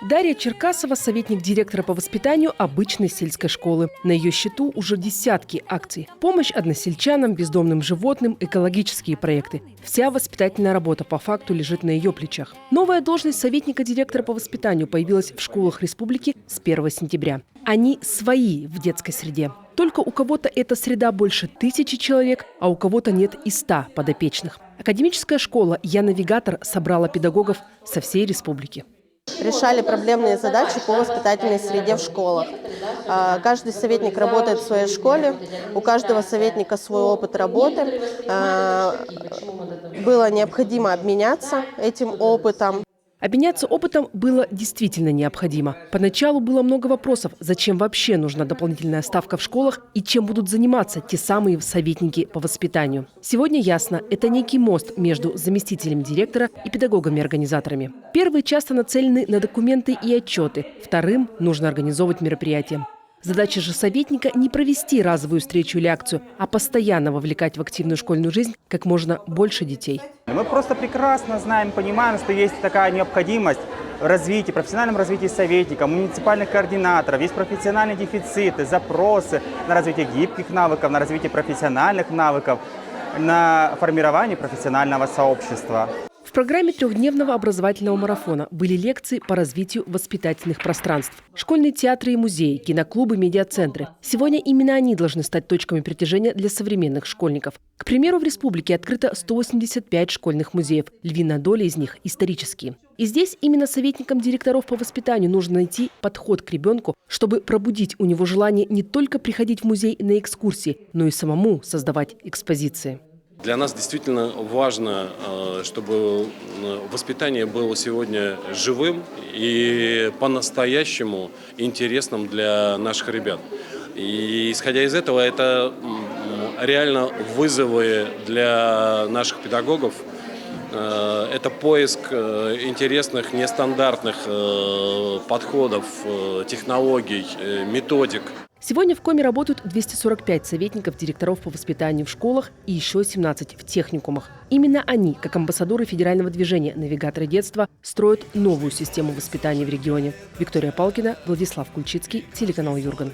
Дарья Черкасова – советник директора по воспитанию обычной сельской школы. На ее счету уже десятки акций. Помощь односельчанам, бездомным животным, экологические проекты. Вся воспитательная работа по факту лежит на ее плечах. Новая должность советника директора по воспитанию появилась в школах республики с 1 сентября. Они свои в детской среде. Только у кого-то эта среда больше 1000 человек, а у кого-то нет и 100 подопечных. Академическая школа «Я навигатор» собрала педагогов со всей республики. Решали проблемные задачи по воспитательной среде в школах. Каждый советник работает в своей школе, у каждого советника свой опыт работы. Было необходимо обменяться этим опытом. Обменяться опытом было действительно необходимо. Поначалу было много вопросов, зачем вообще нужна дополнительная ставка в школах и чем будут заниматься те самые советники по воспитанию. Сегодня ясно, это некий мост между заместителем директора и педагогами-организаторами. Первые часто нацелены на документы и отчеты, вторым нужно организовывать мероприятия. Задача же советника – не провести разовую встречу или акцию, а постоянно вовлекать в активную школьную жизнь как можно больше детей. Мы просто прекрасно знаем, понимаем, что есть такая необходимость в развитии, профессиональном развитии советника, муниципальных координаторов, есть профессиональные дефициты, запросы на развитие гибких навыков, на развитие профессиональных навыков, на формирование профессионального сообщества. В программе трехдневного образовательного марафона были лекции по развитию воспитательных пространств. Школьные театры и музеи, киноклубы, медиацентры. Сегодня именно они должны стать точками притяжения для современных школьников. К примеру, в республике открыто 185 школьных музеев. Львиная доля из них исторические. И здесь именно советникам директоров по воспитанию нужно найти подход к ребенку, чтобы пробудить у него желание не только приходить в музей на экскурсии, но и самому создавать экспозиции. Для нас действительно важно, чтобы воспитание было сегодня живым и по-настоящему интересным для наших ребят. И исходя из этого, это реально вызовы для наших педагогов. Это поиск интересных, нестандартных подходов, технологий, методик. Сегодня в Коми работают 245 советников директоров по воспитанию в школах и еще 17 в техникумах. Именно они, как амбассадоры федерального движения «Навигаторы детства», строят новую систему воспитания в регионе. Виктория Палкина, Владислав Кульчицкий, телеканал Юрган.